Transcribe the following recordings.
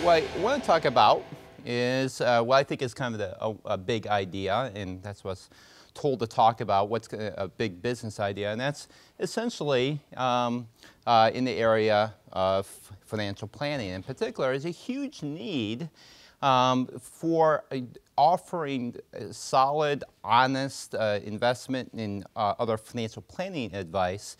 what I want to talk about is what I think is kind of a big idea, and that's what's told to talk about, what's a big business idea, and that's essentially in the area of financial planning. In particular, there's a huge need for offering solid, honest investment in other financial planning advice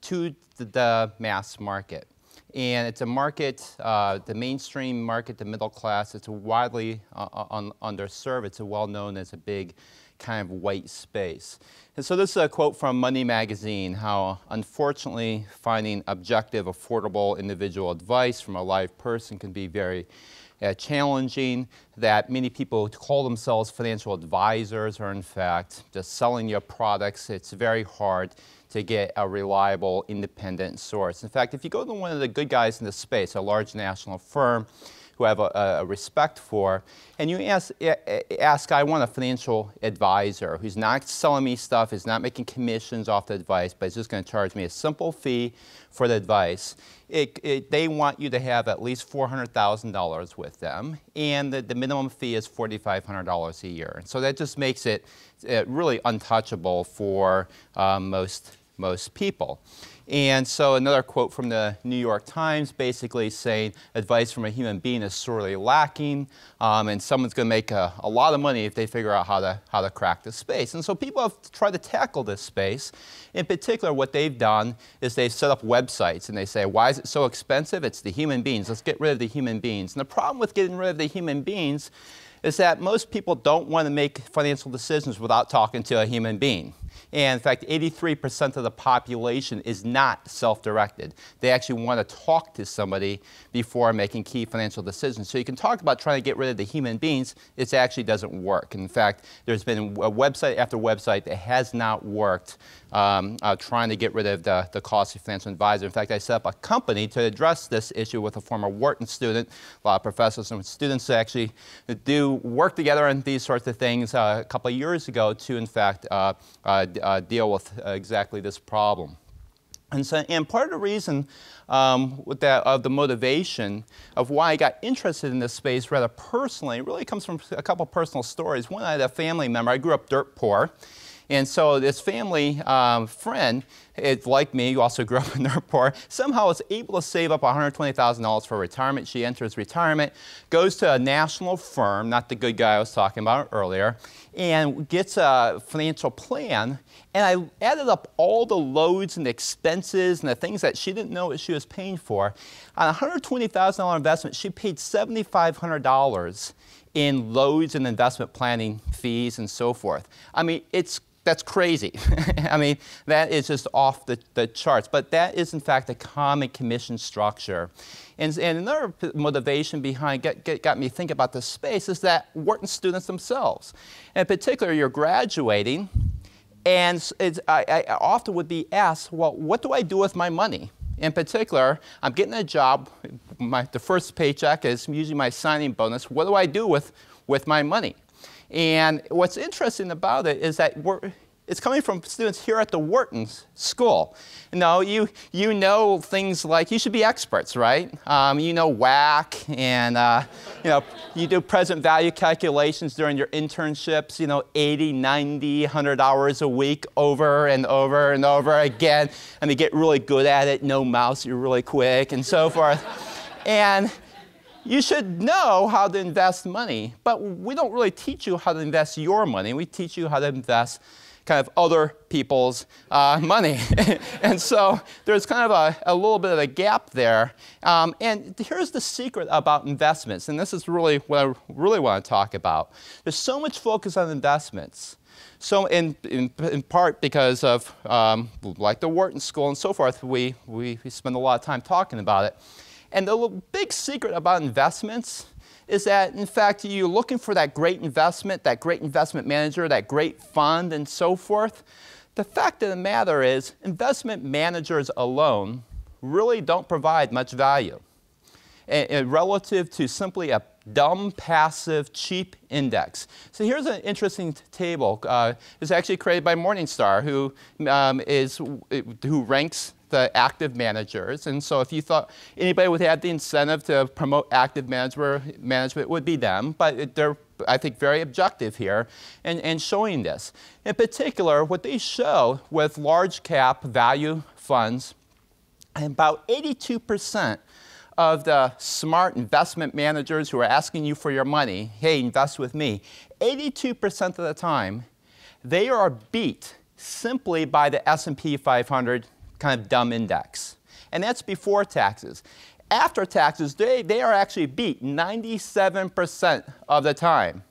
to the mass market. And it's a market, the mainstream market, the middle class, it's widely underserved. It's well known as a big kind of white space. And so this is a quote from Money Magazine, how unfortunately finding objective, affordable individual advice from a live person can be very challenging, that many people who call themselves financial advisors are in fact just selling you products. It's very hard to get a reliable, independent source. In fact, if you go to one of the good guys in the space, a large national firm who I have a respect for, and you ask, I want a financial advisor who's not selling me stuff, is not making commissions off the advice, but is just going to charge me a simple fee for the advice. They want you to have at least $400,000 with them, and the minimum fee is $4,500 a year. So that just makes it really untouchable for most people. And so another quote from the New York Times basically saying advice from a human being is sorely lacking, and someone's going to make a lot of money if they figure out how to crack this space. And so people have tried to tackle this space. In particular, what they've done is they've set up websites, and they say, why is it so expensive? It's the human beings. Let's get rid of the human beings. And the problem with getting rid of the human beings is that most people don't want to make financial decisions without talking to a human being. And in fact, 83% of the population is not self-directed. They actually want to talk to somebody before making key financial decisions. So you can talk about trying to get rid of the human beings. It actually doesn't work. In fact, there's been a website after website that has not worked trying to get rid of the costly financial advisor. In fact, I set up a company to address this issue with a former Wharton student. A lot of professors and students actually do work together on these sorts of things a couple of years ago to, in fact, deal with exactly this problem. And part of the reason of the motivation of why I got interested in this space rather personally really comes from a couple of personal stories. One, I had a family member. I grew up dirt poor. And so this family friend, like me, who also grew up in dirt poor, somehow was able to save up $120,000 for retirement. She enters retirement, goes to a national firm, not the good guy I was talking about earlier, and gets a financial plan. And I added up all the loads and expenses and the things that she didn't know what she was paying for. On a $120,000 investment, she paid $7,500 in loads and investment planning fees and so forth. I mean, that's crazy. I mean, that is just off the charts. But that is, in fact, a common commission structure. And another motivation behind got me thinking about this space is that Wharton students themselves. In particular, you're graduating, and I often would be asked, well, what do I do with my money? In particular, I'm getting a job. The first paycheck is usually my signing bonus. What do I do with my money? And what's interesting about it is that it's coming from students here at the Wharton School. Now, you know things like, you should be experts, right? You know WACC, and you do present value calculations during your internships, 80, 90, 100 hours a week over and over and over again. And you get really good at it, no mouse, you're really quick, and so forth. And you should know how to invest money, but we don't really teach you how to invest your money. We teach you how to invest kind of other people's money. And so there's kind of a little bit of a gap there. And here's the secret about investments, and this is really what I really want to talk about. There's so much focus on investments. So in part because of, like the Wharton School and so forth, we spend a lot of time talking about it. And the big secret about investments is that, in fact, you're looking for that great investment manager, that great fund, and so forth. The fact of the matter is, investment managers alone really don't provide much value relative to simply a dumb, passive, cheap index. So here's an interesting table. It's actually created by Morningstar, who ranks the active managers. And so if you thought anybody would have the incentive to promote active management, it would be them. But they're, I think, very objective here in showing this. In particular, what they show with large cap value funds, about 82% of the smart investment managers who are asking you for your money, hey, invest with me, 82% of the time, they are beat simply by the S&P 500 kind of dumb index. And that's before taxes. After taxes, they are actually beat 97% of the time.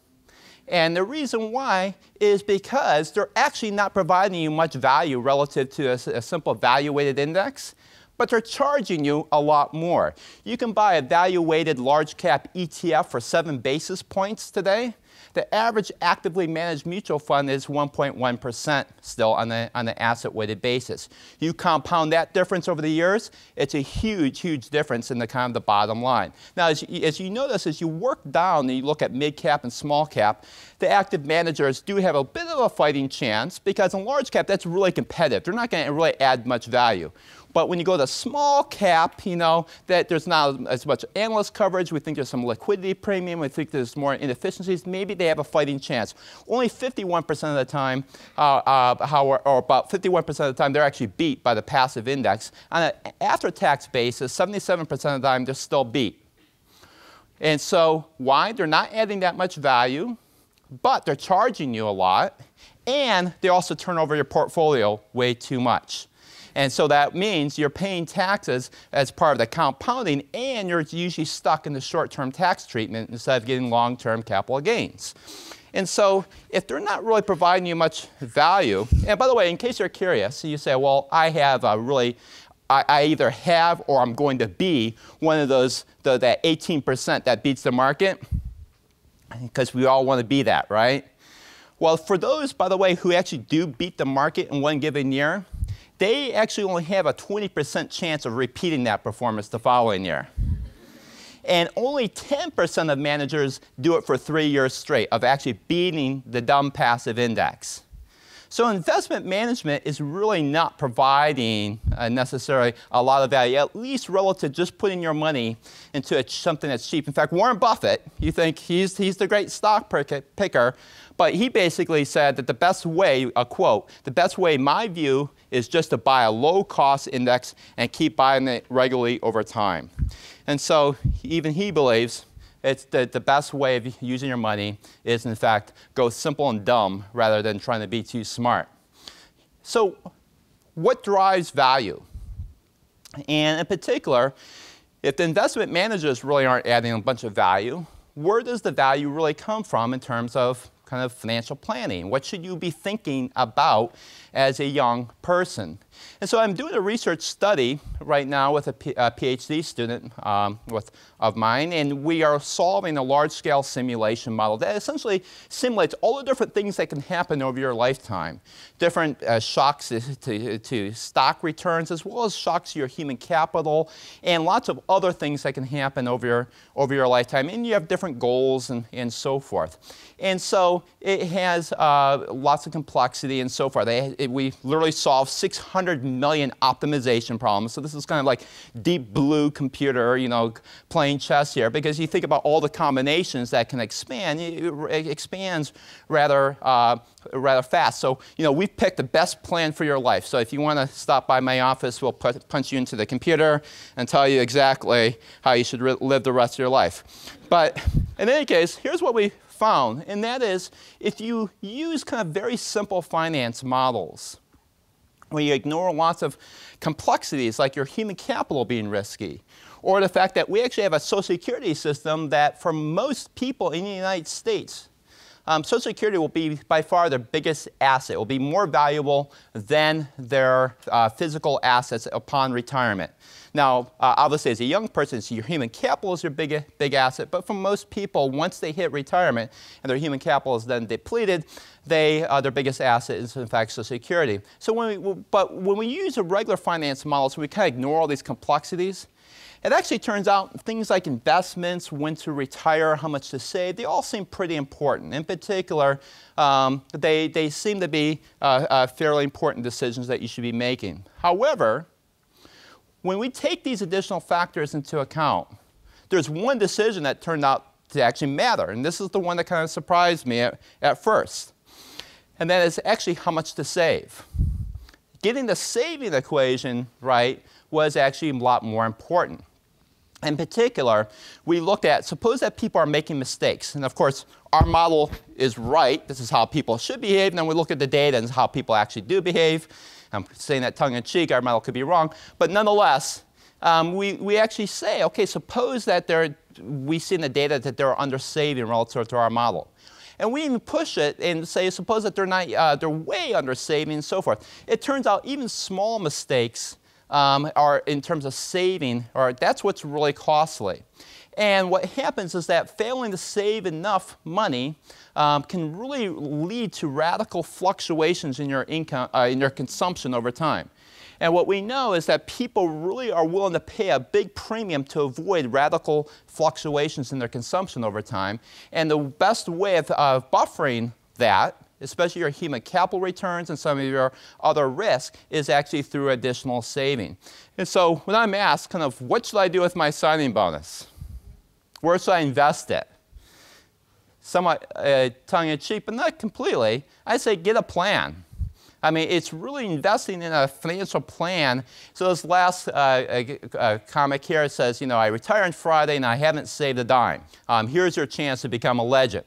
And the reason why is because they're actually not providing you much value relative to a simple value-weighted index, but they're charging you a lot more. You can buy a value-weighted large cap ETF for 7 basis points today. The average actively managed mutual fund is 1.1% still on the asset-weighted basis. You compound that difference over the years, it's a huge, huge difference in the kind of the bottom line. Now, as you notice, as you work down and you look at mid-cap and small cap, the active managers do have a bit of a fighting chance because in large cap, that's really competitive. They're not going to really add much value. But when you go to small cap, you know, that there's not as much analyst coverage. We think there's some liquidity premium. We think there's more inefficiencies. Maybe they have a fighting chance. Only 51% of the time, or about 51% of the time, they're actually beat by the passive index. On an after-tax basis, 77% of the time, they're still beat. And so why? They're not adding that much value, but they're charging you a lot, and they also turn over your portfolio way too much. And so that means you're paying taxes as part of the compounding, and you're usually stuck in the short-term tax treatment instead of getting long-term capital gains. And so if they're not really providing you much value, and by the way, in case you're curious, you say, well, I have a really, I either have or I'm going to be one of those, that 18% that beats the market, because we all want to be that, right? Well, for those, by the way, who actually do beat the market in one given year, they actually only have a 20% chance of repeating that performance the following year. And only 10% of managers do it for 3 years straight of actually beating the dumb passive index. So investment management is really not providing necessarily a lot of value, at least relative to just putting your money into something that's cheap. In fact, Warren Buffett, you think he's the great stock picker, but he basically said that the best way, a quote, the best way, in my view, is just to buy a low-cost index and keep buying it regularly over time. And so even he believes it's the best way of using your money is, in fact, go simple and dumb rather than trying to be too smart. So what drives value? And in particular, if the investment managers really aren't adding a bunch of value, where does the value really come from in terms of kind of financial planning? What should you be thinking about as a young person? And so I'm doing a research study right now with a PhD student of mine, and we are solving a large-scale simulation model that essentially simulates all the different things that can happen over your lifetime. Different shocks to stock returns, as well as shocks to your human capital, and lots of other things that can happen over your lifetime. And you have different goals and so forth. And so it has lots of complexity and so forth. We literally solve 600 million optimization problems. So this is kind of like deep blue computer, you know, playing chess here, because you think about all the combinations that can expand. It expands rather fast. So, you know, we've picked the best plan for your life. So if you want to stop by my office, we'll punch you into the computer and tell you exactly how you should live the rest of your life. But in any case, here's what we found, and that is if you use kind of very simple finance models, where you ignore lots of complexities like your human capital being risky, or the fact that we actually have a Social Security system that for most people in the United States, Social Security will be by far their biggest asset. It will be more valuable than their physical assets upon retirement. Now, obviously, as a young person, so your human capital is your big asset. But for most people, once they hit retirement and their human capital is then depleted, their biggest asset is, in fact, Social Security. So when we use a regular finance model, so we kind of ignore all these complexities, it actually turns out things like investments, when to retire, how much to save, they all seem pretty important. In particular, they seem to be fairly important decisions that you should be making. However, when we take these additional factors into account, there's one decision that turned out to actually matter. And this is the one that kind of surprised me at first. And that is actually how much to save. Getting the saving equation right was actually a lot more important. In particular, we looked at, suppose that people are making mistakes. And of course, our model is right. This is how people should behave. And then we look at the data and how people actually do behave. I'm saying that tongue-in-cheek. Our model could be wrong. But nonetheless, we actually say, OK, suppose that we see in the data that they're under-saving relative to our model. And we even push it and say, suppose that they're way under-saving and so forth. It turns out even small mistakes are in terms of saving, or that's what's really costly. And what happens is that failing to save enough money can really lead to radical fluctuations in your income, in your consumption over time. And what we know is that people really are willing to pay a big premium to avoid radical fluctuations in their consumption over time. And the best way of buffering that, especially your human capital returns and some of your other risks, is actually through additional saving. And so when I'm asked, kind of, what should I do with my signing bonus? Where should I invest it? Somewhat tongue-in-cheek, but not completely. I say get a plan. I mean, it's really investing in a financial plan. So this last comic here says, you know, I retire on Friday and I haven't saved a dime. Here's your chance to become a legend.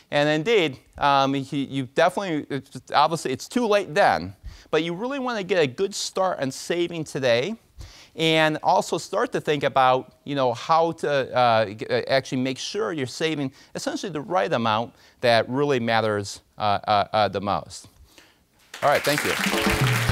And indeed, you definitely, obviously, it's too late then. But you really want to get a good start on saving today. And also start to think about, you know, how to actually make sure you're saving essentially the right amount that really matters the most. All right, thank you.